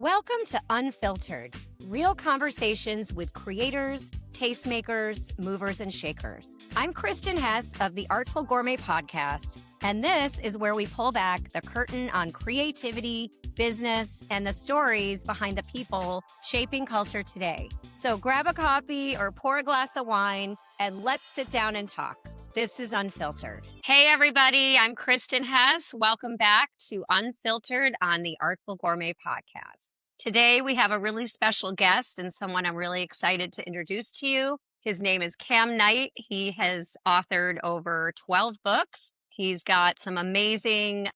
Welcome to Unfiltered, real conversations with creators, tastemakers, movers, and shakers. I'm Kristen Hess of the Artful Gourmet Podcast, and this is where we pull back the curtain on creativity, business, and the stories behind the people shaping culture today. So grab a coffee or pour a glass of wine, and let's sit down and talk. This is Unfiltered. Hey, everybody. I'm Kristen Hess. Welcome back to Unfiltered on the Artful Gourmet Podcast. Today, we have a really special guest and someone I'm really excited to introduce to you. His name is Kam Knight. He has authored over 12 books. He's got some amazing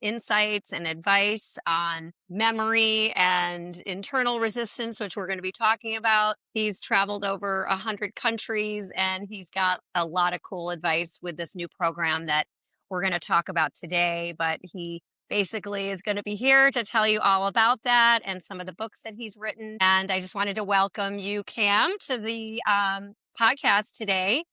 insights and advice on memory and internal resistance, which we're going to be talking about. He's traveled over 100 countries, and he's got a lot of cool advice with this new program that we're going to talk about today. But he basically is going to be here to tell you all about that and some of the books that he's written. And I just wanted to welcome you, Kam, to the podcast today.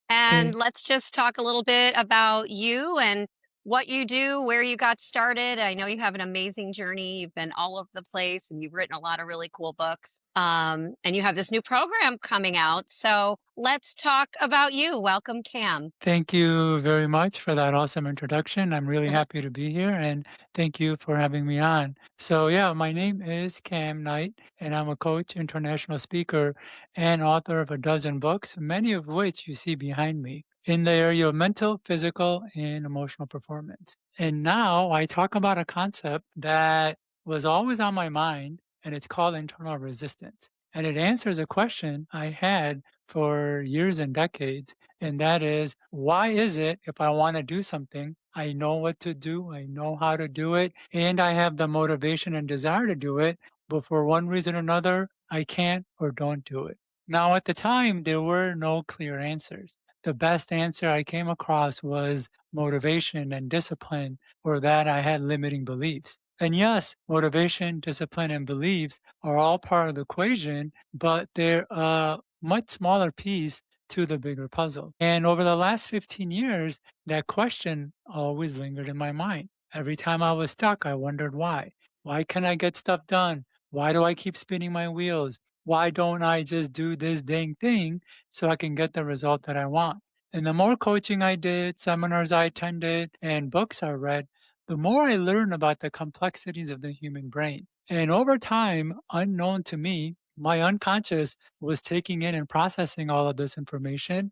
And let's just talk a little bit about you and what you do, where you got started. I know you have an amazing journey. You've been all over the place and you've written a lot of really cool books. And you have this new program coming out. So let's talk about you. Welcome, Kam. Thank you very much for that awesome introduction. I'm really happy to be here, and thank you for having me on. So yeah, my name is Kam Knight, and I'm a coach, international speaker, and author of a dozen books, many of which you see behind me, in the area of mental, physical, and emotional performance. And now I talk about a concept that was always on my mind, and it's called internal resistance. And it answers a question I had for years and decades, and that is, why is it if I want to do something, I know what to do, I know how to do it, and I have the motivation and desire to do it, but for one reason or another, I can't or don't do it? Now, at the time, there were no clear answers. The best answer I came across was motivation and discipline, or that I had limiting beliefs. And yes, motivation, discipline, and beliefs are all part of the equation, but they're a much smaller piece to the bigger puzzle. And over the last 15 years, that question always lingered in my mind. Every time I was stuck, I wondered why. Why can't I get stuff done? Why do I keep spinning my wheels? Why don't I just do this dang thing so I can get the result that I want? And the more coaching I did, seminars I attended, and books I read, the more I learned about the complexities of the human brain. And over time, unknown to me, my unconscious was taking in and processing all of this information.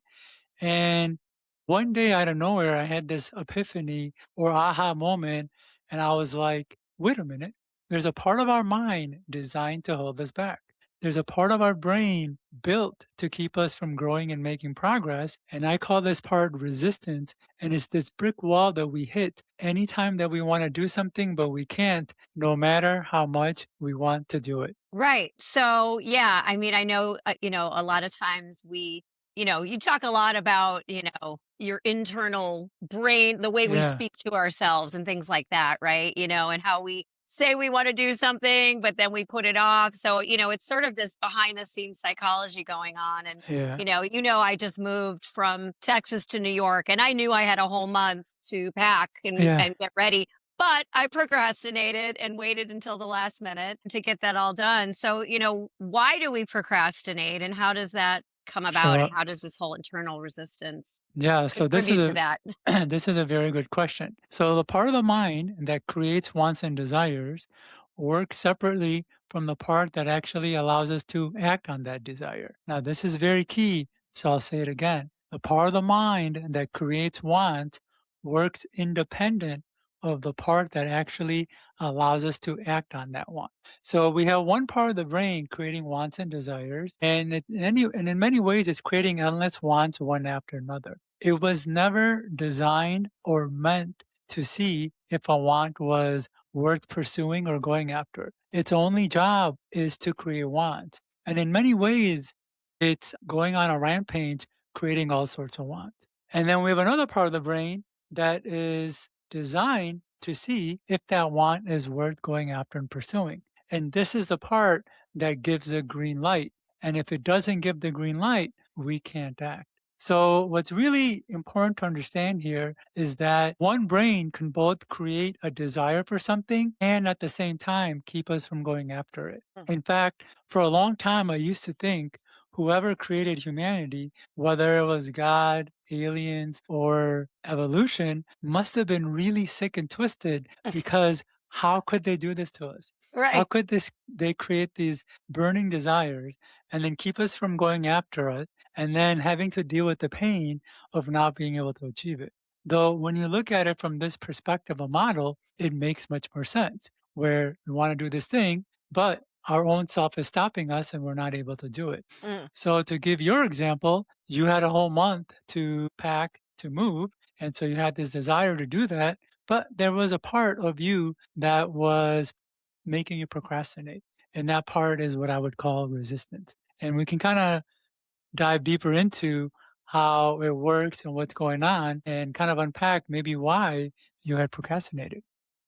And one day out of nowhere, I had this epiphany or aha moment. And I was like, wait a minute, there's a part of our mind designed to hold us back. There's a part of our brain built to keep us from growing and making progress. And I call this part resistance. And it's this brick wall that we hit anytime that we want to do something, but we can't, no matter how much we want to do it. Right. So, yeah, I mean, I know, a lot of times you talk a lot about, your internal brain, the way we Yeah. speak to ourselves and things like that, right? And how we say we want to do something, but then we put it off. So, it's sort of this behind the scenes psychology going on. And, Yeah. I just moved from Texas to New York and I knew I had a whole month to pack Yeah. and get ready. But I procrastinated and waited until the last minute to get that all done. So, why do we procrastinate and how does that come about? Sure. And how does this whole internal resistance Yeah. So contribute to that? this is a very good question. So the part of the mind that creates wants and desires works separately from the part that actually allows us to act on that desire. Now, this is very key. So I'll say it again. The part of the mind that creates wants works independent of the part that actually allows us to act on that want. So we have one part of the brain creating wants and desires, and in many ways, it's creating endless wants one after another. It was never designed or meant to see if a want was worth pursuing or going after. Its only job is to create wants. And in many ways, it's going on a rampage, creating all sorts of wants. And then we have another part of the brain that is designed to see if that want is worth going after and pursuing. And this is the part that gives a green light. And if it doesn't give the green light, we can't act. So, what's really important to understand here is that one brain can both create a desire for something and at the same time keep us from going after it. Mm. In fact, for a long time, I used to think whoever created humanity, whether it was God, aliens, or evolution, must have been really sick and twisted because how could they do this to us? How Right. could they create these burning desires and then keep us from going after it and then having to deal with the pain of not being able to achieve it? Though when you look at it from this perspective, a model, it makes much more sense where we want to do this thing, but our own self is stopping us and we're not able to do it. Mm. So to give your example, you had a whole month to pack, to move, and so you had this desire to do that, but there was a part of you that was making you procrastinate. And that part is what I would call resistance. And we can kind of dive deeper into how it works and what's going on and kind of unpack maybe why you had procrastinated.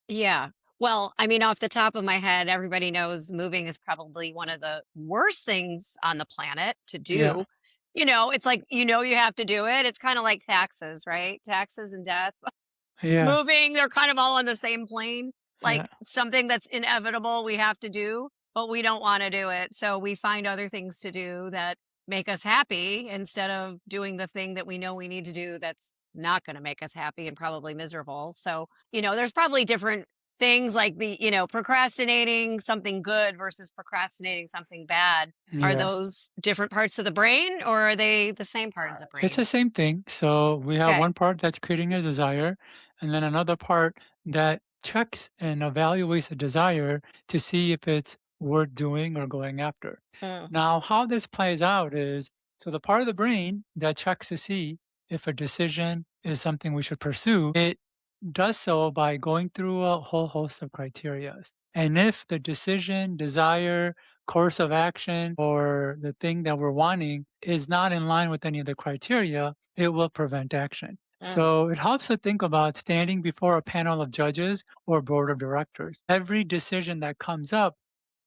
Yeah. Well, I mean, off the top of my head, everybody knows moving is probably one of the worst things on the planet to Yeah. do. It's like, you have to do it. It's kind of like taxes, right? Taxes and death. Yeah. Moving, they're kind of all on the same plane. Yeah. Like something that's inevitable we have to do, but we don't want to do it. So we find other things to do that make us happy instead of doing the thing that we know we need to do that's not going to make us happy and probably miserable. So, there's probably different things like procrastinating something good versus procrastinating something bad. Are Yeah. those different parts of the brain or are they the same part of the It's brain? the same thing. So we have Okay. one part that's creating a desire, and then another part that checks and evaluates a desire to see if it's worth doing or going after. Mm. Now, how this plays out is so the part of the brain that checks to see if a decision is something we should pursue, it does so by going through a whole host of criteria. And if the decision, desire, course of action, or the thing that we're wanting is not in line with any of the criteria, it will prevent action. Mm. So it helps to think about standing before a panel of judges or board of directors. Every decision that comes up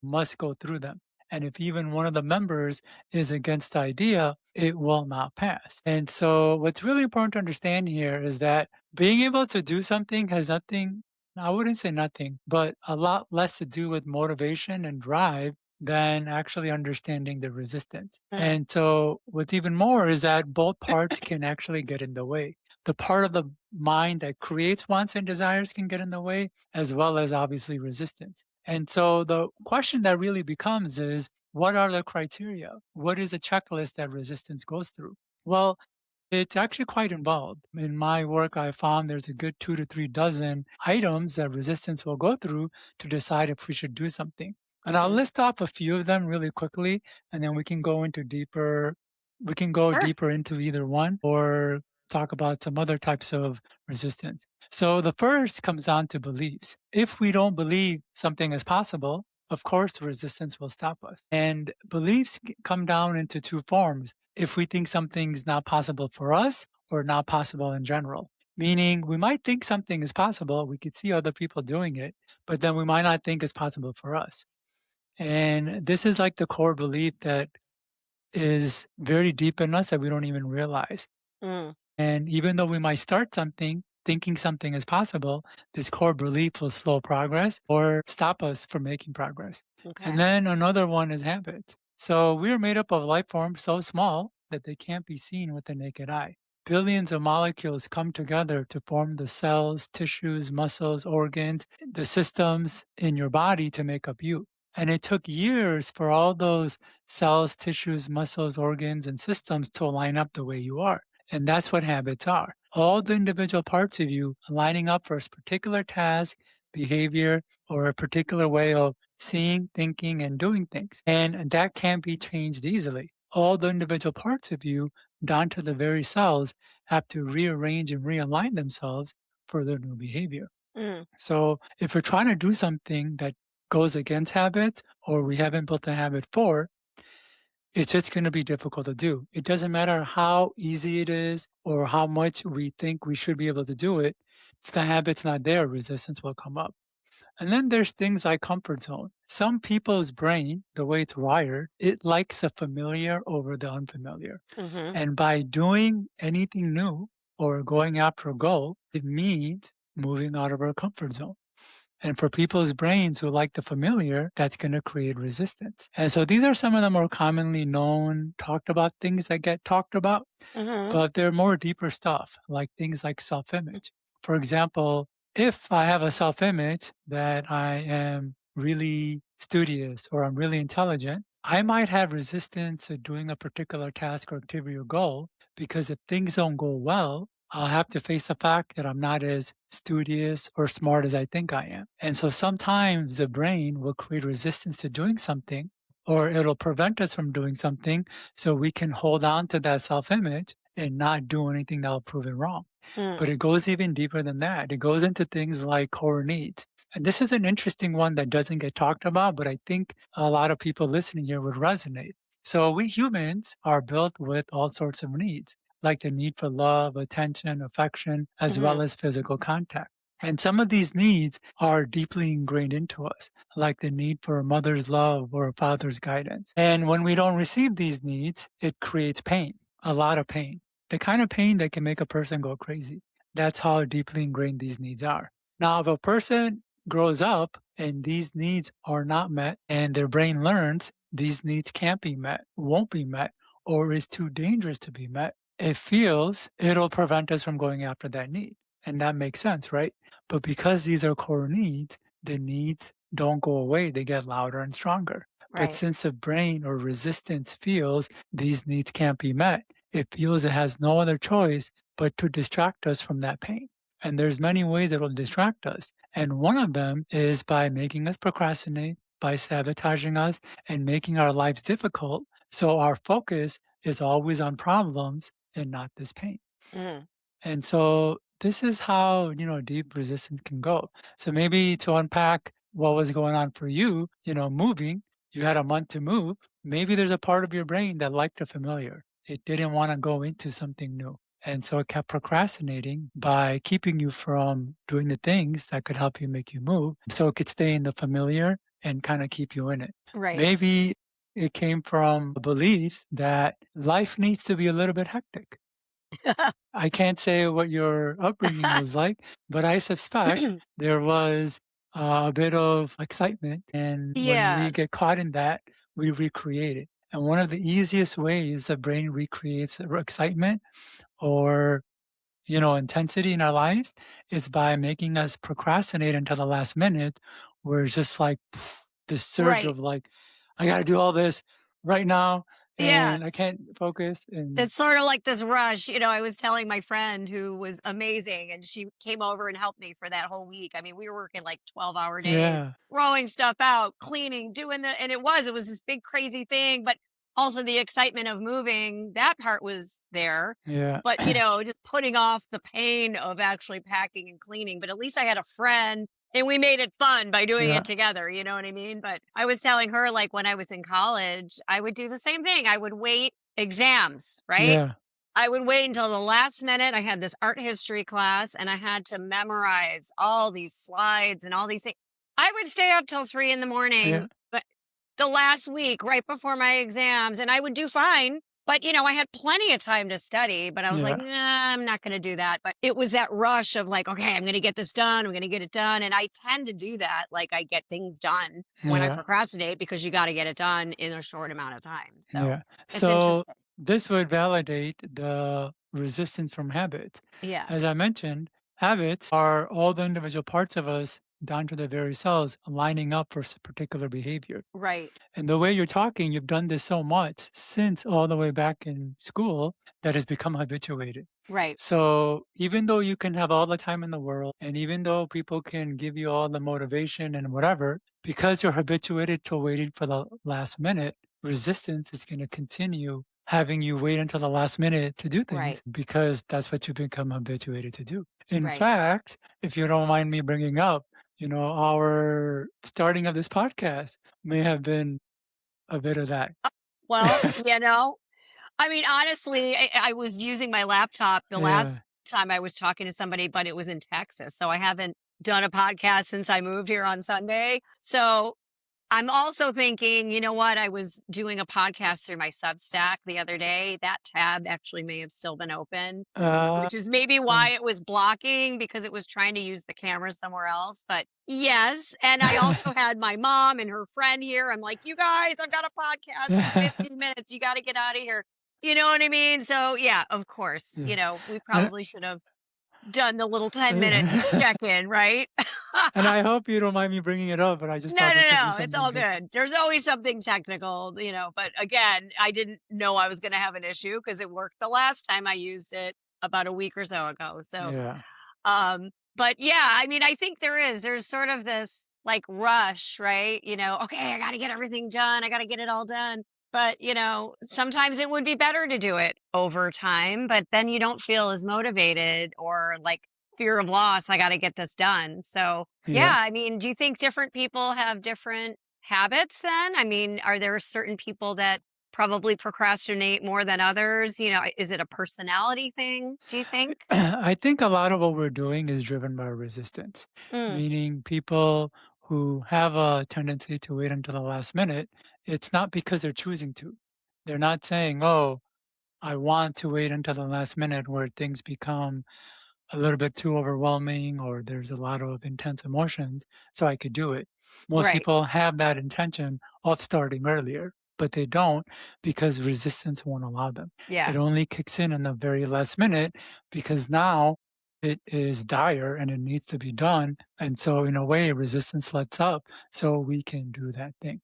must go through them. And if even one of the members is against the idea, it will not pass. And so, what's really important to understand here is that being able to do something has nothing, I wouldn't say nothing, but a lot less to do with motivation and drive than actually understanding the resistance. Mm. And so, what's even more is that both parts can actually get in the way. The part of the mind that creates wants and desires can get in the way, as well as obviously resistance. And so the question that really becomes is what are the criteria? What is a checklist that resistance goes through? Well, it's actually quite involved. In my work, I found there's a good 2 to 3 dozen items that resistance will go through to decide if we should do something. And I'll Mhm. list off a few of them really quickly, and then we can go Sure. deeper into either one or talk about some other types of resistance. So the first comes down to beliefs. If we don't believe something is possible, of course, resistance will stop us. And beliefs come down into two forms. If we think something's not possible for us or not possible in general, meaning we might think something is possible, we could see other people doing it, but then we might not think it's possible for us. And this is like the core belief that is very deep in us that we don't even realize. Mm. And even though we might start something thinking something is possible, this core belief will slow progress or stop us from making progress. And Okay. then another one is habits. So we're made up of life forms so small that they can't be seen with the naked eye. Billions of molecules come together to form the cells, tissues, muscles, organs, the systems in your body to make up you. And it took years for all those cells, tissues, muscles, organs, and systems to line up the way you are. And that's what habits are. All the individual parts of you lining up for a particular task, behavior, or a particular way of seeing, thinking, and doing things. And that can't be changed easily. All the individual parts of you, down to the very cells, have to rearrange and realign themselves for their new behavior. Mm. So if we're trying to do something that goes against habits or we haven't built a habit for, it's just going to be difficult to do. It doesn't matter how easy it is or how much we think we should be able to do it. If the habit's not there, resistance will come up. And then there's things like comfort zone. Some people's brain, the way it's wired, it likes the familiar over the unfamiliar. Hmm. And by doing anything new or going after a goal, it means moving out of our comfort zone. And for people's brains who like the familiar, that's going to create resistance. And so these are some of the more commonly known, talked about things that get talked about, Hmm. but they're more deeper stuff, like things like self image. For example, if I have a self image that I am really studious or I'm really intelligent, I might have resistance to doing a particular task or activity or goal because if things don't go well, I'll have to face the fact that I'm not as studious or smart as I think I am. And so sometimes the brain will create resistance to doing something or it'll prevent us from doing something so we can hold on to that self image and not do anything that'll prove it wrong. But it goes even deeper than that. It goes into things like core needs. And this is an interesting one that doesn't get talked about, but I think a lot of people listening here would resonate. So we humans are built with all sorts of needs, like the need for love, attention, affection, as Hmm. well as physical contact. And some of these needs are deeply ingrained into us, like the need for a mother's love or a father's guidance. And when we don't receive these needs, it creates pain, a lot of pain, the kind of pain that can make a person go crazy. That's how deeply ingrained these needs are. Now, if a person grows up and these needs are not met and their brain learns these needs can't be met, won't be met, or is too dangerous to be met, it feels it'll prevent us from going after that need. And that makes sense, right? But because these are core needs, the needs don't go away, they get louder and stronger. But Right. since the brain or resistance feels these needs can't be met, it feels it has no other choice but to distract us from that pain. And there's many ways it will distract us. And one of them is by making us procrastinate, by sabotaging us and making our lives difficult. So our focus is always on problems and not this pain. Mm. And so this is how, deep resistance can go. So maybe to unpack what was going on for you, moving, you had a month to move. Maybe there's a part of your brain that liked the familiar. It didn't want to go into something new. And so it kept procrastinating by keeping you from doing the things that could help you make you move. So it could stay in the familiar and kind of keep you in it. Right. Maybe it came from beliefs that life needs to be a little bit hectic. I can't say what your upbringing was like, but I suspect there was a bit of excitement. And when we Yeah. get caught in that, we recreate it. And one of the easiest ways the brain recreates excitement or intensity in our lives is by making us procrastinate until the last minute, where it's just like this surge Right. of like, I got to do all this right now, Yeah. and I can't focus. And It's sort of like this rush. I was telling my friend who was amazing and she came over and helped me for that whole week. I mean, we were working like 12-hour days, yeah, throwing stuff out, cleaning, and it was this big crazy thing, but also the excitement of moving, that part was there. yeah, But, just putting off the pain of actually packing and cleaning. But at least I had a friend and we made it fun by doing yeah, it together. You know what I mean? But I was telling her, like, when I was in college, I would do the same thing. I would wait exams, right? yeah, I would wait until the last minute. I had this art history class and I had to memorize all these slides and all these things. I would stay up till 3 in the morning, yeah, but the last week, right before my exams, and I would do fine. But, I had plenty of time to study, but I was like, yeah, nah, I'm not going to do that. But it was that rush of like, okay, I'm going to get this done. I'm going to get it done. And I tend to do that. Like, I get things done when I yeah, procrastinate because you got to get it done in a short amount of time. So yeah. it's So interesting. this would validate the resistance from habit. Yeah. As I mentioned, habits are all the individual parts of us down to the very cells lining up for particular behavior. Right. And the way you're talking, you've done this so much since all the way back in school that has become habituated. Right. So even though you can have all the time in the world, and even though people can give you all the motivation and whatever, because you're habituated to waiting for the last minute, resistance is going to continue having you wait until the last minute to do Right. things because that's what you become habituated to do. In Right. fact, if you don't mind me bringing up, our starting of this podcast may have been a bit of that. Well, I mean, honestly, I was using my laptop the Yeah, last time I was talking to somebody, but it was in Texas. So I haven't done a podcast since I moved here on Sunday. So I'm also thinking, you know what? I was doing a podcast through my Substack the other day. That tab actually may have still been open, Uh, which is maybe uh, why it was blocking because it was trying to use the camera somewhere else. But yes. And I also had my mom and her friend here. I'm like, you guys, I've got a podcast in 15 minutes. You got to get out of here. You know what I mean? So, yeah, of course, yeah. we And, probably should have done the little 10-minute check in, right? and I hope you don't mind me bringing it up, but I just No, thought no, this would be no. It's something all good. good. There's always something technical, but again, I didn't know I was going to have an issue because it worked the last time I used it about a week or so ago. So, Yeah. but yeah, I mean, I think there's sort of this like rush, right? Okay, I got to get everything done. I got to get it all done. But, sometimes it would be better to do it over time, but then you don't feel as motivated or like fear of loss. I got to get this done. So, yeah, Yeah. I mean, do you think different people have different habits then? I mean, are there certain people that probably procrastinate more than others? Is it a personality thing, do you think? I think a lot of what we're doing is driven by resistance, Mm, meaning people who have a tendency to wait until the last minute, it's not because they're choosing to. They're not saying, oh, I want to wait until the last minute where things become a little bit too overwhelming or there's a lot of intense emotions, so I could do it. Most right. people have that intention of starting earlier, but they don't because resistance won't allow them. Yeah. It only kicks in the very last minute because now it is dire and it needs to be done. And so, in a way, resistance lets up so we can do that thing.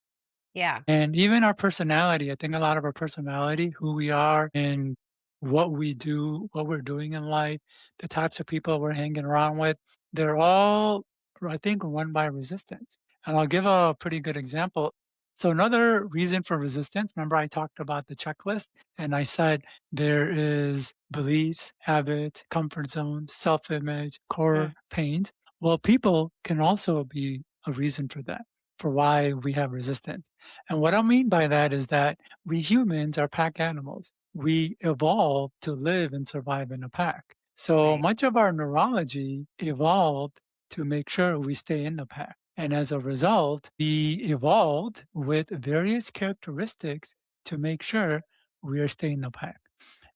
Yeah. And even our personality, I think a lot of our personality, who we are and what we do, what we're doing in life, the types of people we're hanging around with, they're all, I think, run by resistance. And I'll give a pretty good example. So, another reason for resistance, remember I talked about the checklist and I said there is beliefs, habits, comfort zones, self image, Mm, core pains. Well, people can also be a reason for that, for why we have resistance. And what I mean by that is that we humans are pack animals. We evolved to live and survive in a pack. So right. much of our neurology evolved to make sure we stay in the pack. And as a result, we evolved with various characteristics to make sure we are staying in the pack.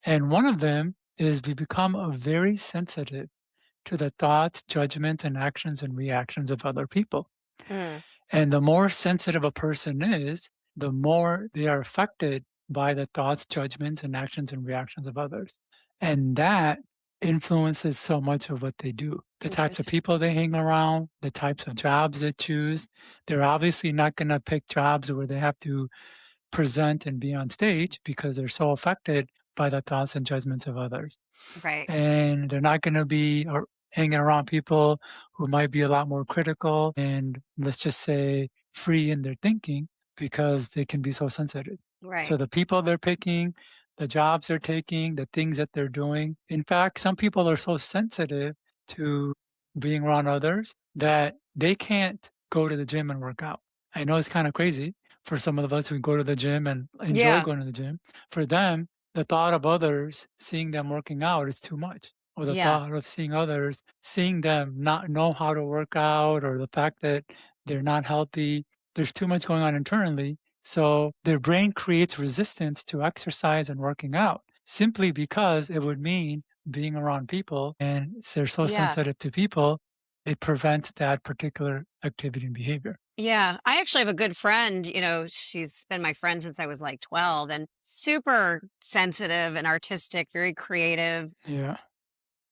And one of them is we become very sensitive to the thoughts, judgments, and actions and reactions of other people. Mm, And the more sensitive a person is, the more they are affected by the thoughts, judgments, and actions and reactions of others. And that influences so much of what they do. The types of interesting. people they hang around, the types of jobs they choose. They're obviously not going to pick jobs where they have to present and be on stage because they're so affected by the thoughts and judgments of others. Right. And they're not going to be hanging around people who might be a lot more critical and, let's just say, free in their thinking because they can be so sensitive. So Right. the people they're picking, the jobs they're taking, the things that they're doing. In fact, some people are so sensitive to being around others that they can't go to the gym and work out. I know it's kind of crazy for some of us who go to the gym and enjoy Yeah. going to the gym. For them, the thought of others seeing them working out is too much. Or the Yeah. thought of seeing others, seeing them not know how to work out, or the fact that they're not healthy. There's too much going on internally. So their brain creates resistance to exercise and working out simply because it would mean being around people and they're so Yeah. sensitive to people, it prevents that particular activity and behavior. Yeah. I actually have a good friend, she's been my friend since I was like 12 and super sensitive and artistic, very creative. Yeah.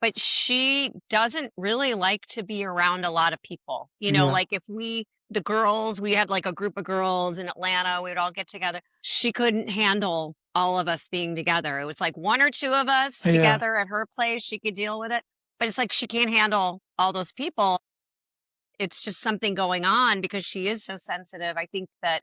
But she doesn't really like to be around a lot of people. Yeah. Like if the girls, we had like a group of girls in Atlanta, we would all get together. She couldn't handle all of us being together. It was like one or two of us Yeah. together at her place. She could deal with it. But it's like she can't handle all those people. It's just something going on because she is so sensitive. I think that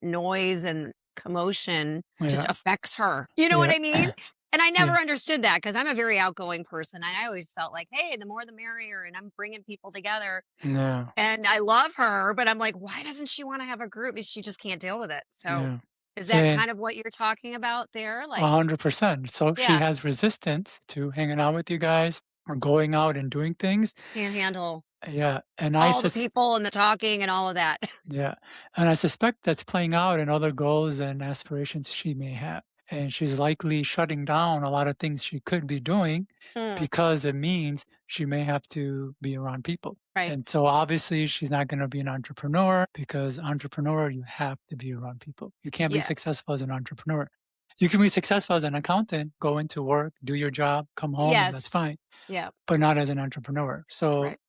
noise and commotion just Yeah. affects her. You know what Yeah. I mean? And I never Yeah. understood that because I'm a very outgoing person. I always felt like, hey, the more the merrier, and I'm bringing people together. No. And I love her, but I'm like, why doesn't she want to have a group? She just can't deal with it. So Yeah. is that And kind of what you're talking about there? Like, 100%. So she yeah, has resistance to hanging out with you guys or going out and doing things. Can't handle Yeah, and all the people and the talking and all of that. yeah, and I suspect that's playing out in other goals and aspirations she may have. And she's likely shutting down a lot of things she could be doing Mm, because it means she may have to be around people. right. And so obviously she's not going to be an entrepreneur because entrepreneur, you have to be around people. You can't be Yeah. successful as an entrepreneur. You can be successful as an accountant, go into work, do your job, come home, and that's Yes. fine, Yeah. but not as an entrepreneur. So Right.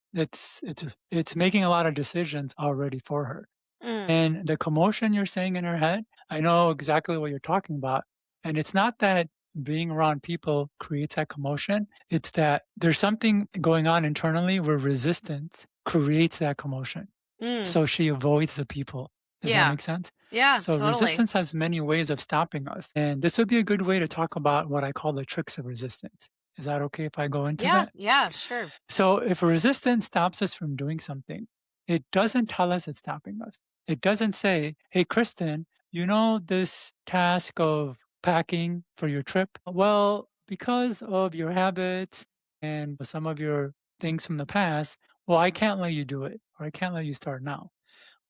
it's making a lot of decisions already for her. Mm, And the commotion you're saying in her head, I know exactly what you're talking about. And it's not that being around people creates that commotion, it's that there's something going on internally where resistance creates that commotion. mm. So she avoids the people. Does that Yeah. make sense? Yeah, So totally. resistance has many ways of stopping us. And this would be a good way to talk about what I call the tricks of resistance. Is that okay if I go into Yeah. that? Yeah. Sure. So if resistance stops us from doing something, it doesn't tell us it's stopping us. It doesn't say, hey, Kristen, you know this task of packing for your trip? Well, because of your habits and some of your things from the past, well, I can't let you do it or I can't let you start now.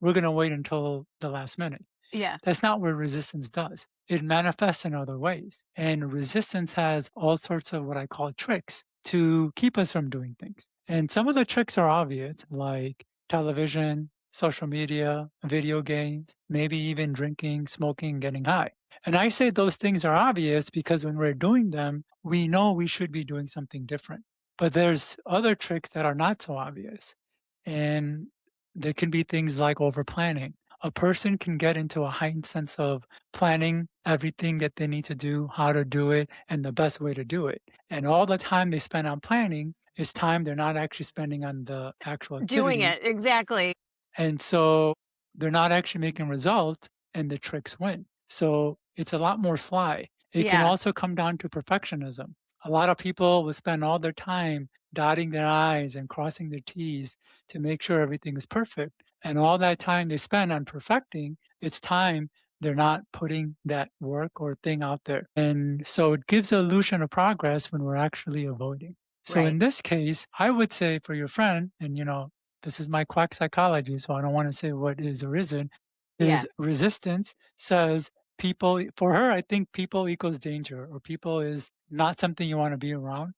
We're going to wait until the last minute. Yeah. That's not what resistance does. It manifests in other ways. And resistance has all sorts of what I call tricks to keep us from doing things. And some of the tricks are obvious, like television, social media, video games, maybe even drinking, smoking, getting high. And I say those things are obvious because when we're doing them, we know we should be doing something different. But there's other tricks that are not so obvious. And they can be things like overplanning. A person can get into a heightened sense of planning everything that they need to do, how to do it, and the best way to do it. And all the time they spend on planning is time they're not actually spending on the actual Doing activity. it. Exactly. And so they're not actually making results and the tricks win. So it's a lot more sly. It can Yeah. also come down to perfectionism. A lot of people will spend all their time dotting their I's and crossing their T's to make sure everything is perfect. And all that time they spend on perfecting, it's time they're not putting that work or thing out there. And so it gives an illusion of progress when we're actually avoiding. So Right. in this case, I would say for your friend, and this is my quack psychology, so I don't want to say what is or isn't, Yeah. is resistance says people, for her, I think people equals danger or people is not something you want to be around.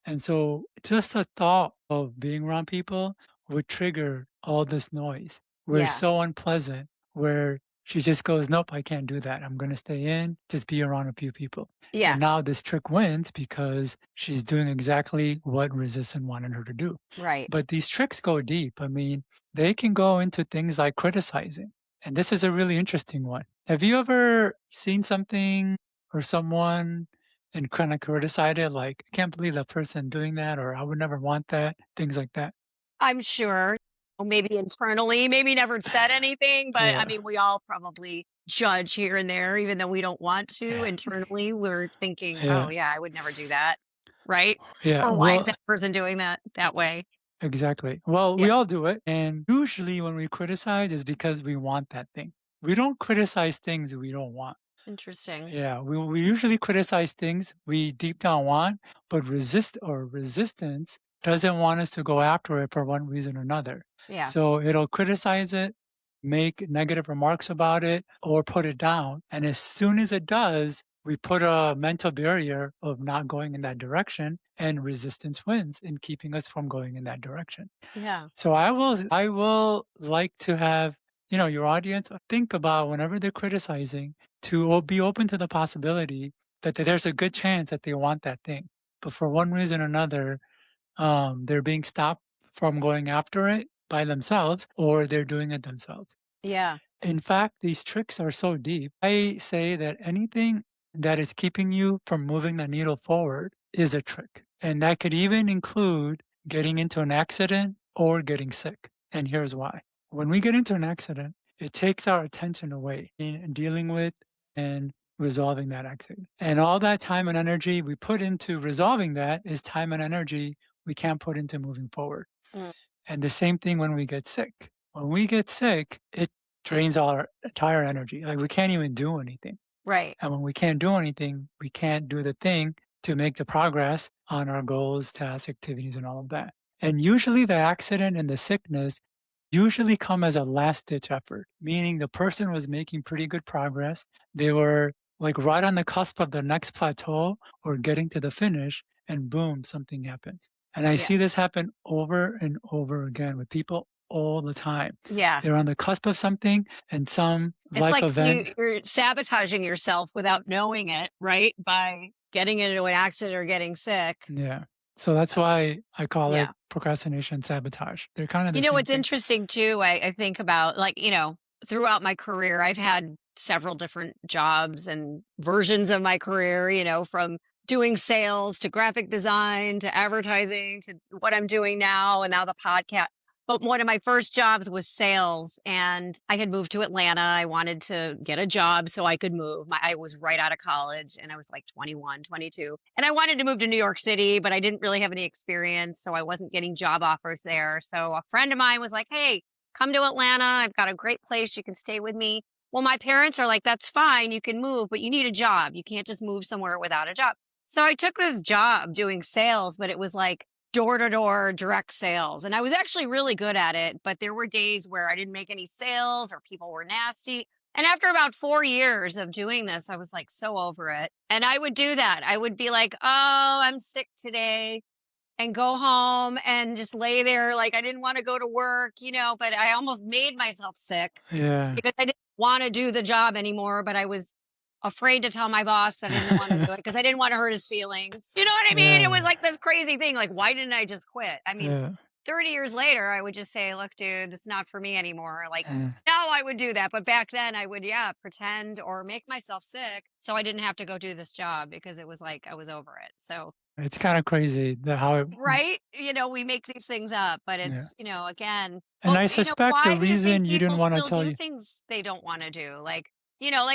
And so just the thought of being around people would trigger all this noise where it's Yeah. so unpleasant, where she just goes, nope, I can't do that. I'm going to stay in, just be around a few people. Yeah. And now this trick wins because she's doing exactly what resistance wanted her to do. Right. But these tricks go deep. I mean, they can go into things like criticizing. And this is a really interesting one. Have you ever seen something or someone and kind of criticize it? Like, I can't believe that person doing that, or I would never want that, things like that. I'm sure. Maybe internally, maybe never said anything, but I Yeah. mean, we all probably judge here and there, even though we don't want to. Internally, we're thinking, oh, Yeah. yeah, I would never do that. Right. Yeah. Or why is Well, that person doing that way? exactly. Well, Yeah. we all do it. And usually when we criticize is because we want that thing. We don't criticize things that we don't want. Interesting. Yeah, we usually criticize things we deep down want, but resistance doesn't want us to go after it for one reason or another. Yeah. So it'll criticize it, make negative remarks about it, or put it down. And as soon as it does, we put a mental barrier of not going in that direction, and resistance wins in keeping us from going in that direction. Yeah. So I will like to have, your audience think about whenever they're criticizing to be open to the possibility that there's a good chance that they want that thing. But for one reason or another, they're being stopped from going after it by themselves or they're doing it themselves. Yeah. In fact, these tricks are so deep. I say that anything that is keeping you from moving the needle forward is a trick. And that could even include getting into an accident or getting sick. And here's why. When we get into an accident, it takes our attention away in dealing with and resolving that accident. And all that time and energy we put into resolving that is time and energy we can't put into moving forward. Mm, And the same thing when we get sick. When we get sick, it drains all our entire energy. Like we can't even do anything. right. And when we can't do anything, we can't do the thing to make the progress on our goals, tasks, activities, and all of that. And usually the accident and the sickness usually come as a last-ditch effort, meaning the person was making pretty good progress. They were like right on the cusp of the next plateau or getting to the finish, and boom, something happens. And I Yeah. see this happen over and over again with people all the time. Yeah. They're on the cusp of something and some It's life like event. you're sabotaging yourself without knowing it, right? By getting into an accident or getting sick. Yeah. So that's why I call it Yeah. procrastination sabotage. They're kind of the You know, same what's thing. interesting too, I think about like, throughout my career, I've had several different jobs and versions of my career, from doing sales to graphic design to advertising to what I'm doing now and now the podcast. But one of my first jobs was sales and I had moved to Atlanta. I wanted to get a job so I could move. I was right out of college and I was like 21, 22. And I wanted to move to New York City, but I didn't really have any experience. So I wasn't getting job offers there. So a friend of mine was like, hey, come to Atlanta. I've got a great place. You can stay with me. Well, my parents are like, that's fine. You can move, but you need a job. You can't just move somewhere without a job. So I took this job doing sales, but it was like door to door direct sales. And I was actually really good at it, but there were days where I didn't make any sales or people were nasty. And after about 4 years of doing this, I was like so over it. And I would do that. I would be like, oh, I'm sick today and go home and just lay there. Like I didn't want to go to work, but I almost made myself sick Yeah. because I didn't want to do the job anymore, but I was afraid to tell my boss that I didn't want to do it because I didn't want to hurt his feelings. You know what I mean? It was Yeah. like this crazy thing. Like, why didn't I just quit? I mean, Yeah. 30 years later, I would just say, look, dude, it's not for me anymore. Like, Yeah. now I would do that. But back then I would, pretend or make myself sick so I didn't have to go do this job because it was like I was over it. So, It's kind of crazy how it. right? We make these things up, but Yeah. it's, again, And but, I suspect the why do you think reason you didn't people want to still tell do you. things they don't want to do? Like,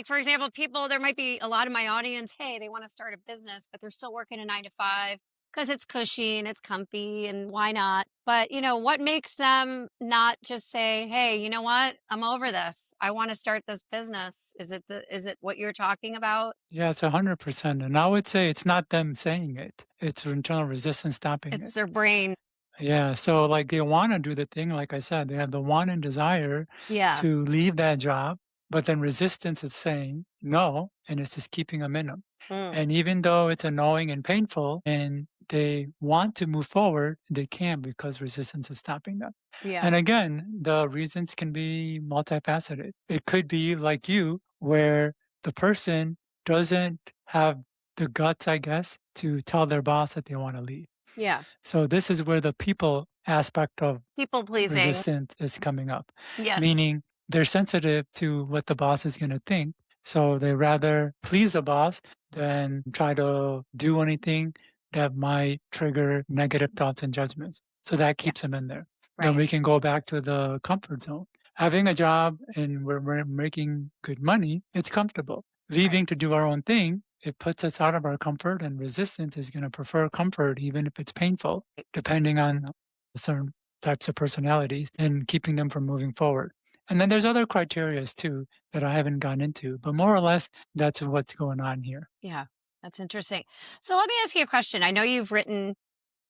for example, there might be a lot of my audience, hey, they want to start a business, but they're still working a 9 to 5 because it's cushy and it's comfy and why not? But, what makes them not just say, hey, you know what? I'm over this. I want to start this business. Is it what you're talking about? Yeah, it's 100%. And I would say it's not them saying it. It's internal resistance stopping It's it. their brain. Yeah. So like they want to do the thing, like I said, they have the want and desire Yeah. to leave that job, but then resistance is saying no, and it's just keeping them in them. Mm, And even though it's annoying and painful and they want to move forward, they can't because resistance is stopping them. yeah. And again, the reasons can be multifaceted. It could be like you, where the person doesn't have the guts, I guess, to tell their boss that they want to leave. Yeah. So this is where the people aspect of People pleasing. resistance is coming up, Yes. meaning they're sensitive to what the boss is going to think. So they rather please the boss than try to do anything that might trigger negative thoughts and judgments. So that Yeah. keeps them in there. Then Right. we can go back to the comfort zone. Having a job and we're making good money, it's comfortable. Leaving to do our own thing, it puts us out of our comfort, and resistance is going to prefer comfort even if it's painful, depending on certain types of personalities and keeping them from moving forward. And then there's other criterias too that I haven't gone into, but more or less that's what's going on here. Yeah. That's interesting. So let me ask you a question. I know you've written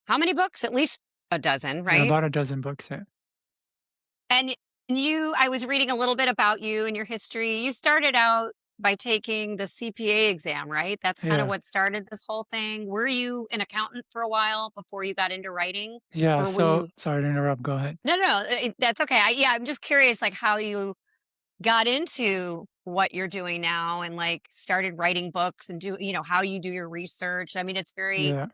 how many books? At least a dozen, Yeah, right? about a dozen books. Yeah. And I was reading a little bit about you and your history. You started out by taking the CPA exam, right? That's kind of Yeah. what started this whole thing. Were you an accountant for a while before you got into writing? Yeah. Or were So you? sorry to interrupt. Go ahead. No, that's okay. I'm just curious, like how you got into what you're doing now and like started writing books and how you do your research. I mean, it's very Yeah.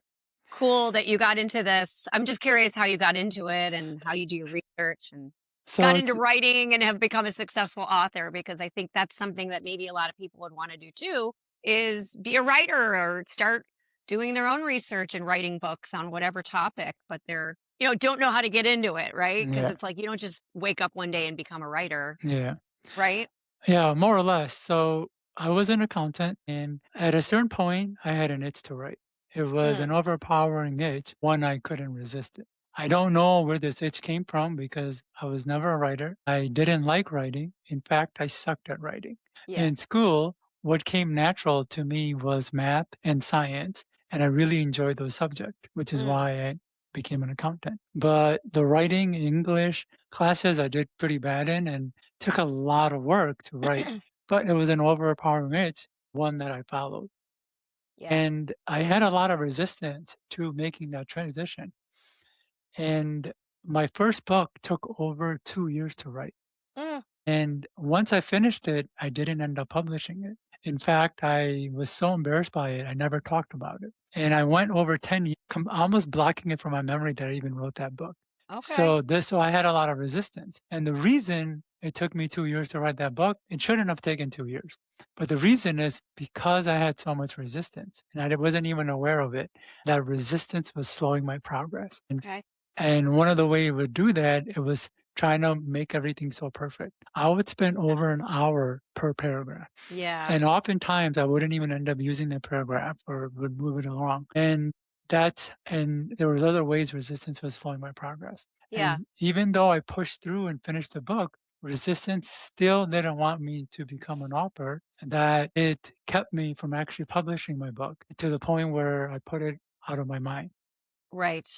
cool that you got into this. I'm just curious how you got into it and how you do your research and So got it's into writing and have become a successful author because I think that's something that maybe a lot of people would want to do too is be a writer or start doing their own research and writing books on whatever topic, but they're don't know how to get into it, right? Because yeah. it's like you don't just wake up one day and become a writer, Yeah. right? Yeah, more or less. So I was an accountant, and at a certain point, I had an itch to write. It was Mm, an overpowering itch, one I couldn't resist it. I don't know where this itch came from because I was never a writer. I didn't like writing. In fact, I sucked at writing. yeah. In school, what came natural to me was math and science. and I really enjoyed those subjects, which is Mm. why I became an accountant. But the writing English classes I did pretty bad in and took a lot of work to write, but it was an overpowering itch, one that I followed. Yeah. And I had a lot of resistance to making that transition. And my first book took over 2 years to write. Mm. And once I finished it, I didn't end up publishing it. In fact, I was so embarrassed by it, I never talked about it. And I went over 10 years, almost blocking it from my memory that I even wrote that book. Okay. So I had a lot of resistance. And the reason it took me 2 years to write that book, it shouldn't have taken 2 years. But the reason is because I had so much resistance and I wasn't even aware of it, that resistance was slowing my progress. Okay. And one of the way it would do that, it was trying to make everything so perfect. I would spend over an hour per paragraph. Yeah. And oftentimes I wouldn't even end up using that paragraph or would move it along. And there was other ways resistance was slowing my progress. Yeah. And even though I pushed through and finished the book, resistance still didn't want me to become an author, that it kept me from actually publishing my book to the point where I put it out of my mind. Right.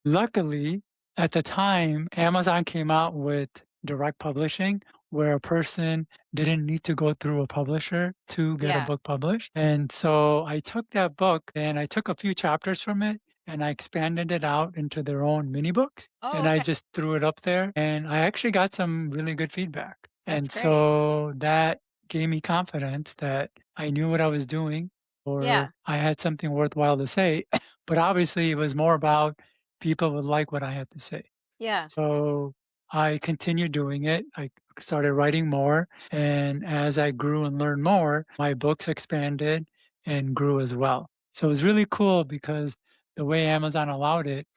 Luckily, at the time, Amazon came out with direct publishing where a person didn't need to go through a publisher to get a Yeah. book published. And so I took that book and I took a few chapters from it and I expanded it out into their own mini books. Oh, And I okay. just threw it up there and I actually got some really good feedback. That's And great. so that gave me confidence that I knew what I was doing Yeah. or I had something worthwhile to say. But obviously, it was more about people would like what I had to say. Yeah. So I continued doing it. I started writing more. And as I grew and learned more, my books expanded and grew as well. So it was really cool because the way Amazon allowed it,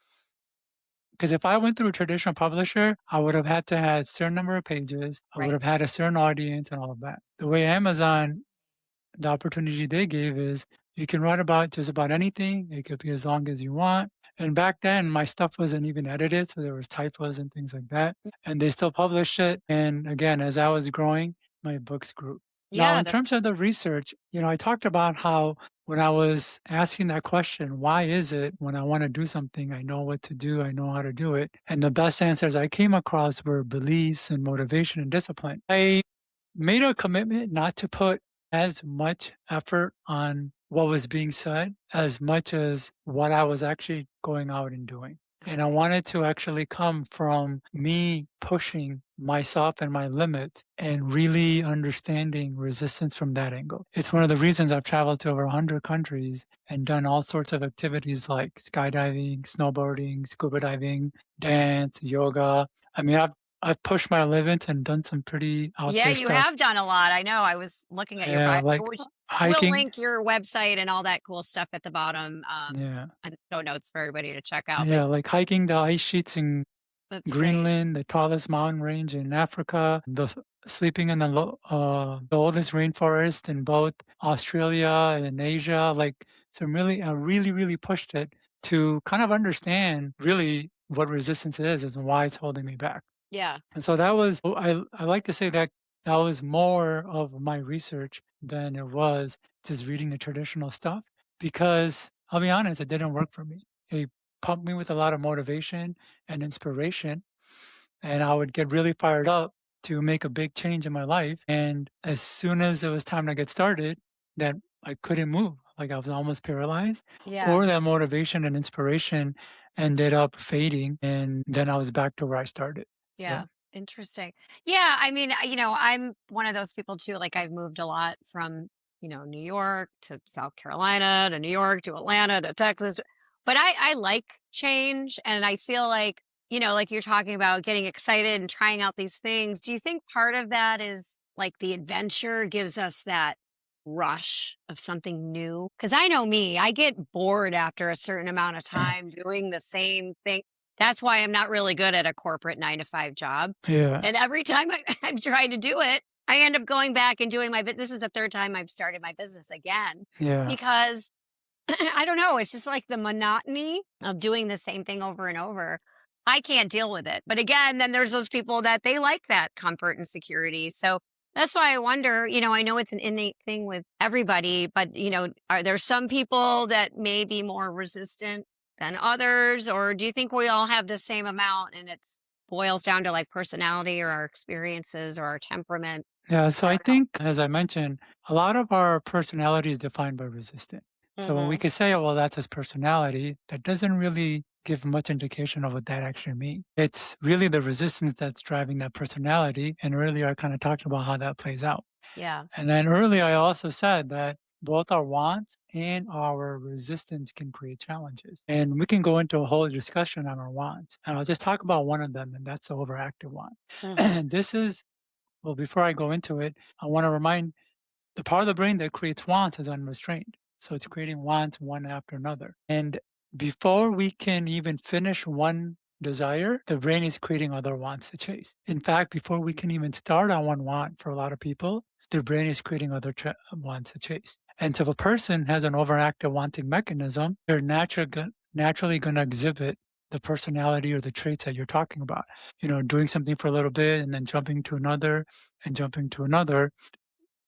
because if I went through a traditional publisher, I would have had to have a certain number of pages. I would Right. have had a certain audience and all of that. The way Amazon, the opportunity they gave is you can write about just about anything. It could be as long as you want. And back then, my stuff wasn't even edited, so there was typos and things like that. And they still published it. And again, as I was growing, my books grew. Now, Yeah. in terms of the research, I talked about how when I was asking that question, why is it when I want to do something, I know what to do, I know how to do it? And the best answers I came across were beliefs and motivation and discipline. I made a commitment not to put as much effort on what was being said as much as what I was actually going out and doing. And I Okay. wanted to actually come from me pushing myself and my limits and really understanding resistance from that angle. It's one of the reasons I've traveled to over 100 countries and done all sorts of activities like skydiving, snowboarding, scuba diving, dance, yoga. I mean, I've pushed my limits and done some pretty out Yeah, there you stuff. have done a lot. I know. I was looking at your bio, Like which we'll hiking. link your website and all that cool stuff at the bottom Yeah. and show notes for everybody to check out. But Yeah, like hiking the ice sheets in that's great. Greenland, the tallest mountain range in Africa, sleeping in the oldest rainforest in both Australia and Asia. Like, so really, I really, really pushed it to kind of understand really what resistance is and why it's holding me back. Yeah. And so that was, I like to say that that was more of my research than it was just reading the traditional stuff because I'll be honest, it didn't work for me. It pumped me with a lot of motivation and inspiration, and I would get really fired up to make a big change in my life. And as soon as it was time to get started, that I couldn't move, like I was almost paralyzed, Yeah. or that motivation and inspiration ended up fading, and then I was back to where I started. Yeah. So. Interesting. Yeah. I mean, I'm one of those people too. Like I've moved a lot from, New York to South Carolina to New York to Atlanta to Texas. But I like change. And I feel like, like you're talking about getting excited and trying out these things. Do you think part of that is like the adventure gives us that rush of something new? Because I know me, I get bored after a certain amount of time doing the same thing. That's why I'm not really good at a corporate 9 to 5 job. Yeah, And every time I've tried to do it, I end up going back and doing this is the third time I've started my business again yeah, because I don't know. It's just like the monotony of doing the same thing over and over. I can't deal with it. But again, then there's those people that they like that comfort and security. So That's why I wonder, I know it's an innate thing with everybody, but, are there some people that may be more resistant than others? Or do you think we all have the same amount and it's boils down to like personality or our experiences or our temperament? Yeah, so I I don't know. think, as I mentioned, a lot of our personality is defined by resistance. So when we Mm-hmm. could say, "Oh, well, that's his personality," that doesn't really give much indication of what that actually means. It's really the resistance that's driving that personality. And earlier, I kind of talked about how that plays out. Yeah. And then earlier, I also said that both our wants and our resistance can create challenges. And we can go into a whole discussion on our wants. And I'll just talk about one of them, and that's the overactive want. Mm-hmm. And this is, well, before I go into it, I want to remind the part of the brain that creates wants is unrestrained. So it's creating wants one after another. And before we can even finish one desire, the brain is creating other wants to chase. In fact, before we can even start on one want for a lot of people, their brain is creating other wants to chase. And so if a person has an overactive wanting mechanism, they're naturally going to exhibit the personality or the traits that you're talking about. Doing something for a little bit and then jumping to another and jumping to another.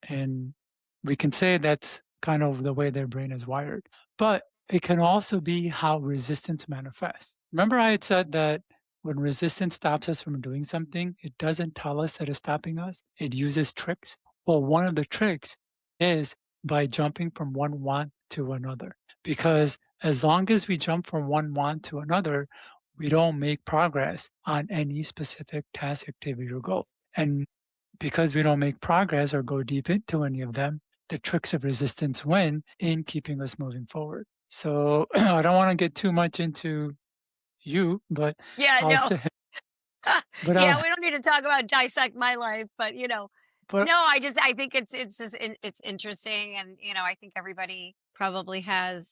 And we can say that's kind of the way their brain is wired. But it can also be how resistance manifests. Remember, I had said that when resistance stops us from doing something, it doesn't tell us that it's stopping us, it uses tricks. Well, one of the tricks is by jumping from one want to another. Because as long as we jump from one want to another, we don't make progress on any specific task, activity, or goal. And because we don't make progress or go deep into any of them, the tricks of resistance win in keeping us moving forward. So I don't want to get too much into you, but Yeah, I'll no. say, but Yeah, we don't need to talk about dissect my life, but but no, I think it's just it's interesting, and I think everybody probably has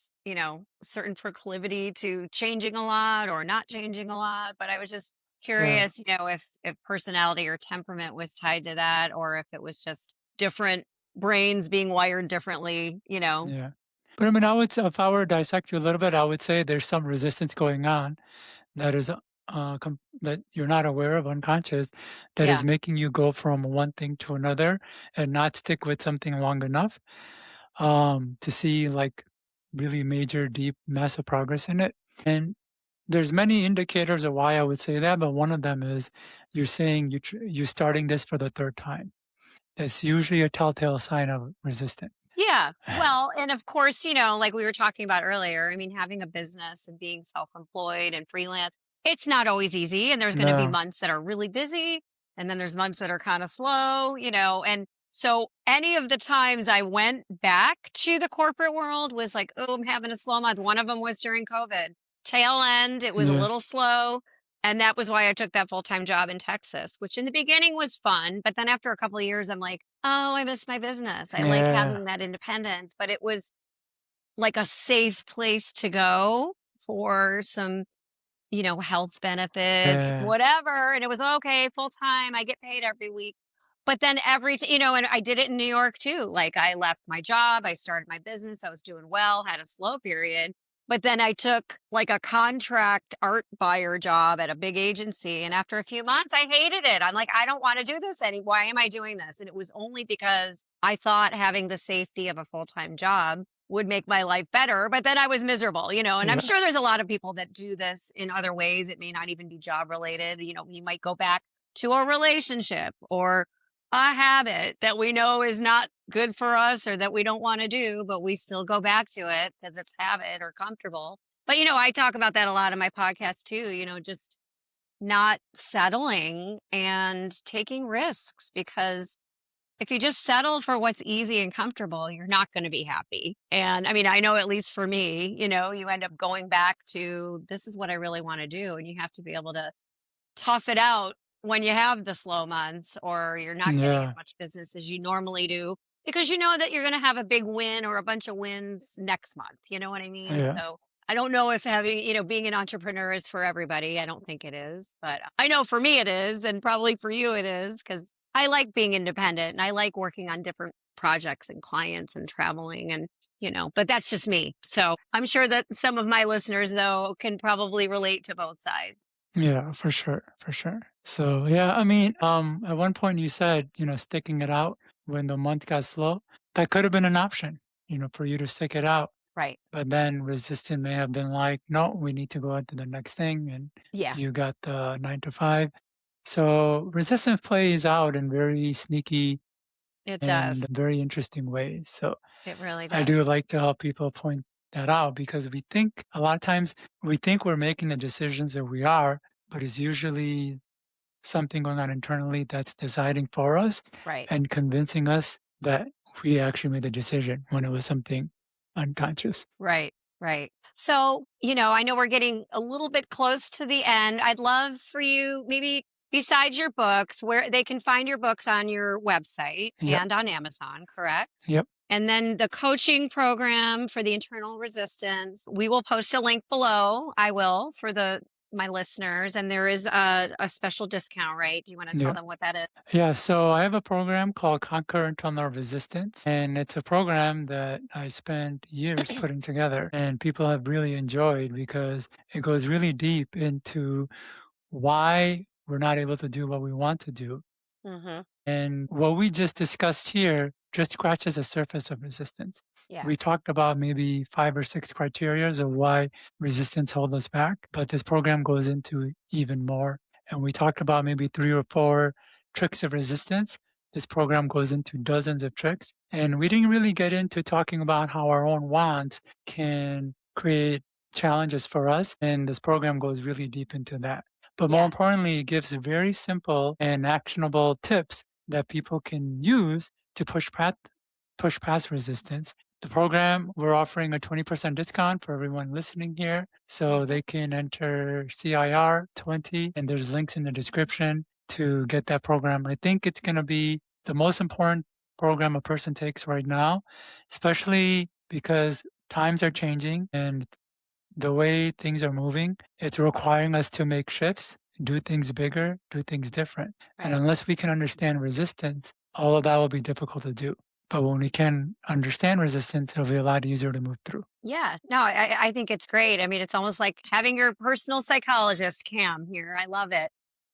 certain proclivity to changing a lot or not changing a lot. But I was just yeah, curious, if personality or temperament was tied to that, or if it was just different brains being wired differently. yeah. But I mean, I would say if I were to dissect you a little bit, I would say there's some resistance going on that is that you're not aware of, unconscious, that is Yeah, making you go from one thing to another and not stick with something long enough to see like really major, deep, massive progress in it. And there's many indicators of why I would say that, but one of them is you're saying you're starting this for the third time. That's usually a telltale sign of resistance. yeah. Well, and of course, like we were talking about earlier, I mean, having a business and being self-employed and freelance, it's not always easy. And there's going to be No, months that are really busy. And then there's months that are kind of slow, And so any of the times I went back to the corporate world was like, oh, I'm having a slow month. One of them was during COVID. Tail end, it was a yeah, little slow. And that was why I took that full-time job in Texas, which in the beginning was fun. But then after a couple of years, I'm like, oh, I miss my business. I like yeah, having that independence. But it was like a safe place to go for some, health benefits, yeah, whatever. And it was okay, full time. I get paid every week. But then and I did it in New York too. Like I left my job, I started my business, I was doing well, had a slow period. But then I took like a contract art buyer job at a big agency. And after a few months, I hated it. I'm like, I don't want to do this anymore. Why am I doing this? And it was only because I thought having the safety of a full time job would make my life better. But then I was miserable, and I'm yeah, sure there's a lot of people that do this in other ways. It may not even be job related. You might go back to a relationship or a habit that we know is not good for us or that we don't want to do, but we still go back to it because it's habit or comfortable. But, I talk about that a lot in my podcast too, just not settling and taking risks because if you just settle for what's easy and comfortable, you're not going to be happy. And I mean, I know at least for me, you end up going back to this is what I really want to do. And you have to be able to tough it out when you have the slow months or you're not getting as yeah, much business as you normally do because you know that you're going to have a big win or a bunch of wins next month. You know what I mean? yeah, So I don't know if having, being an entrepreneur is for everybody. I don't think it is, but I know for me it is. And probably for you it is because I like being independent and I like working on different projects and clients and traveling and but that's just me. So I'm sure that some of my listeners though can probably relate to both sides. yeah, for sure, for sure. So yeah, I mean, at one point you said, sticking it out when the month got slow. That could have been an option, for you to stick it out. Right. But then resistance may have been like, no, we need to go on to the next thing. And Yeah, you got the 9 to 5. So resistance plays out in very sneaky it and does. very interesting ways. So It really I do does. like to help people point that out because we think a lot of times we think we're making the decisions that we are, but it's usually something going on internally that's deciding for us Right. and convincing us that we actually made a decision when it was something unconscious. Right. Right. So, I know we're getting a little bit close to the end. I'd love for you, maybe besides your books, where they can find your books on your website Yep. and on Amazon, correct? Yep. And then the coaching program for the internal resistance, we will post a link below. I will for my listeners. And there is a special discount, right? Do you want to tell Yeah. them what that is? Yeah. So I have a program called Conquer Internal Resistance, and it's a program that I spent years putting together, and people have really enjoyed because it goes really deep into why we're not able to do what we want to do. Mm-hmm. And what we just discussed here just scratches the surface of resistance. Yeah. We talked about maybe 5 or 6 criteria of why resistance holds us back, but this program goes into even more. And we talked about maybe 3 or 4 tricks of resistance. This program goes into dozens of tricks. And we didn't really get into talking about how our own wants can create challenges for us. And this program goes really deep into that. But more Yeah. importantly, it gives very simple and actionable tips that people can use to push past resistance. The program, we're offering a 20% discount for everyone listening here. So Mm-hmm. they can enter CIR20, and there's links in the description to get that program. I think it's going to be the most important program a person takes right now, especially because times are changing and the way things are moving, it's requiring us to make shifts, do things bigger, do things different. And Right. unless we can understand resistance, all of that will be difficult to do. But when we can understand resistance, it'll be a lot easier to move through. Yeah. No, I think it's great. I mean, it's almost like having your personal psychologist, Cam, here. I love it.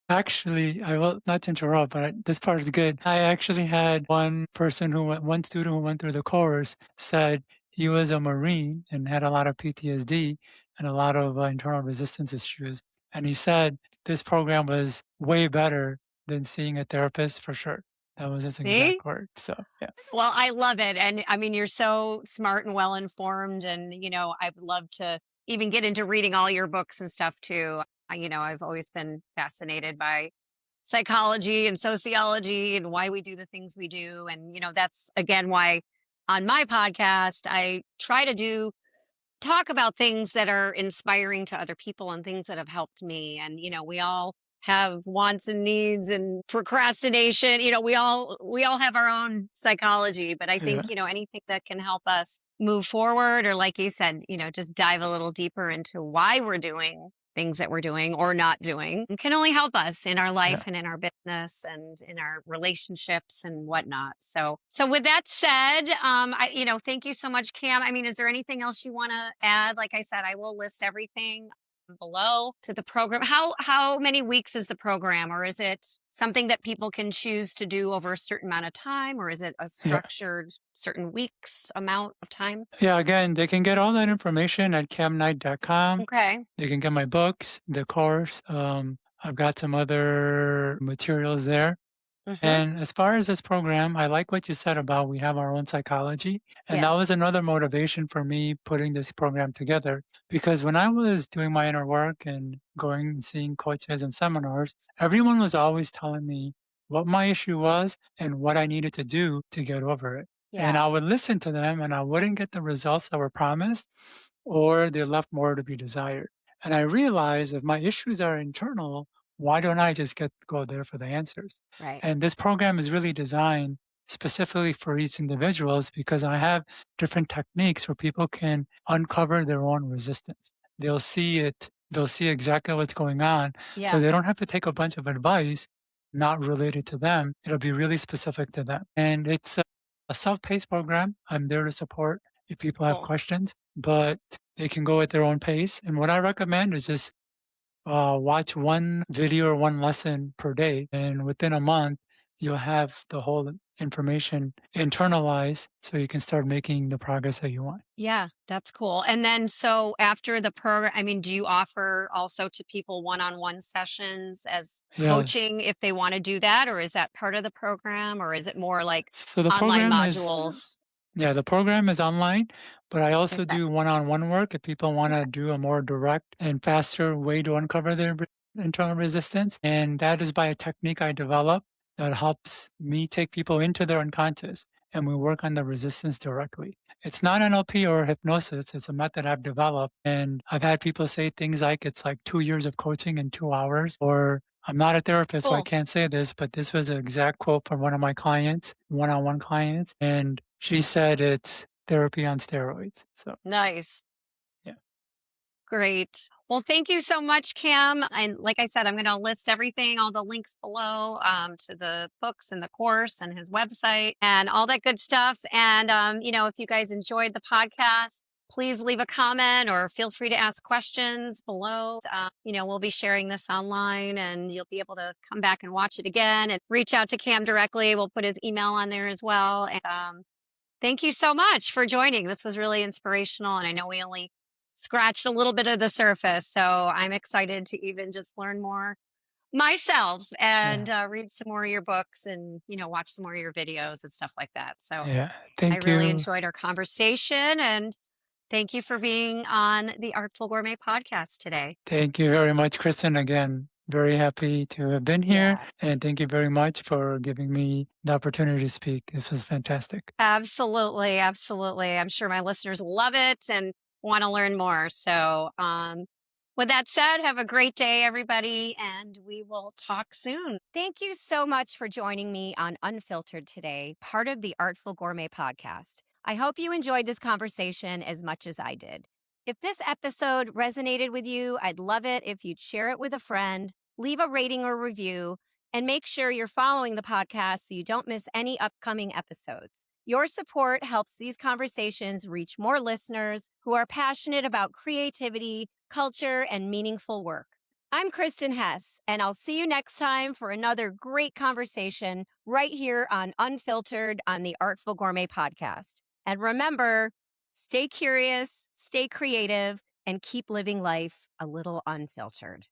Actually, I will not to interrupt, but this part is good. I actually had one student who went through the course said he was a Marine and had a lot of PTSD and a lot of internal resistance issues. And he said this program was way better than seeing a therapist for sure. That was his See? exact word. So, yeah. Well, I love it. And I mean, you're so smart and well informed. And, I would love to even get into reading all your books and stuff too. I've always been fascinated by psychology and sociology and why we do the things we do. And, that's again why on my podcast, I try to talk about things that are inspiring to other people and things that have helped me. And, we all have wants and needs and procrastination. We all have our own psychology, but I think, Yeah. anything that can help us move forward or like you said, just dive a little deeper into why we're doing things that we're doing or not doing can only help us in our life Yeah. and in our business and in our relationships and whatnot. So with that said, thank you so much, Cam. I mean, is there anything else you want to add? Like I said, I will list everything below to the program. How many weeks is the program, or is it something that people can choose to do over a certain amount of time, or is it a Yeah. structured certain weeks amount of time? Yeah. Again, they can get all that information at kamknight.com. Okay. They can get my books, the course. I've got some other materials there. Mm-hmm. And as far as this program, I like what you said about we have our own psychology. And that was Yes. another motivation for me putting this program together. Because when I was doing my inner work and going and seeing coaches and seminars, everyone was always telling me what my issue was and what I needed to do to get over it. And Yeah. I would listen to them and I wouldn't get the results that were promised, or they left more to be desired. And I realized if my issues are internal, why don't I just go there for the answers? Right. And this program is really designed specifically for each individuals because I have different techniques where people can uncover their own resistance. They'll see it, they'll see exactly what's going on. So Yeah. they don't have to take a bunch of advice not related to them. It'll be really specific to them. And it's a self-paced program. I'm there to support if people have Cool. questions, but they can go at their own pace. And what I recommend is just watch one video or one lesson per day, and within a month, you'll have the whole information internalized so you can start making the progress that you want. Yeah, that's cool. And then so after the program, I mean, do you offer also to people one-on-one sessions as Yes. coaching if they want to do that, or is that part of the program, or is it more like So the online program is, modules? yeah, the program is online, but I Okay. also do one-on-one work if people want to do a more direct and faster way to uncover their internal resistance. And that is by a technique I developed that helps me take people into their unconscious and we work on the resistance directly. It's not NLP or hypnosis, it's a method I've developed. And I've had people say things like it's like 2 years of coaching in 2 hours, or I'm not a therapist, so I Cool. can't say this, but this was an exact quote from one of my clients, one-on-one clients. And she said it's therapy on steroids. So, Nice. yeah. Great. Well, thank you so much, Cam. And like I said, I'm going to list everything, all the links below to the books and the course and his website and all that good stuff. And, if you guys enjoyed the podcast, please leave a comment or feel free to ask questions below. We'll be sharing this online and you'll be able to come back and watch it again and reach out to Cam directly. We'll put his email on there as well. And thank you so much for joining. This was really inspirational. And I know we only scratched a little bit of the surface. So I'm excited to even just learn more myself and Yeah. read some more of your books and, watch some more of your videos and stuff like that. So Yeah. I Thank really you. enjoyed our conversation and thank you for being on the Artful Gourmet podcast today. Thank you very much, Kristen. Again, very happy to have been here. Yeah, And thank you very much for giving me the opportunity to speak. This was fantastic. absolutely. Absolutely. I'm sure my listeners will love it and want to learn more. So, with that said, have a great day, everybody, and we will talk soon. Thank you so much for joining me on Unfiltered today, part of the Artful Gourmet Podcast. I hope you enjoyed this conversation as much as I did. If this episode resonated with you, I'd love it if you'd share it with a friend, leave a rating or review, and make sure you're following the podcast so you don't miss any upcoming episodes. Your support helps these conversations reach more listeners who are passionate about creativity, culture, and meaningful work. I'm Kristen Hess, and I'll see you next time for another great conversation right here on Unfiltered on the Artful Gourmet Podcast. And remember, stay curious, stay creative, and keep living life a little unfiltered.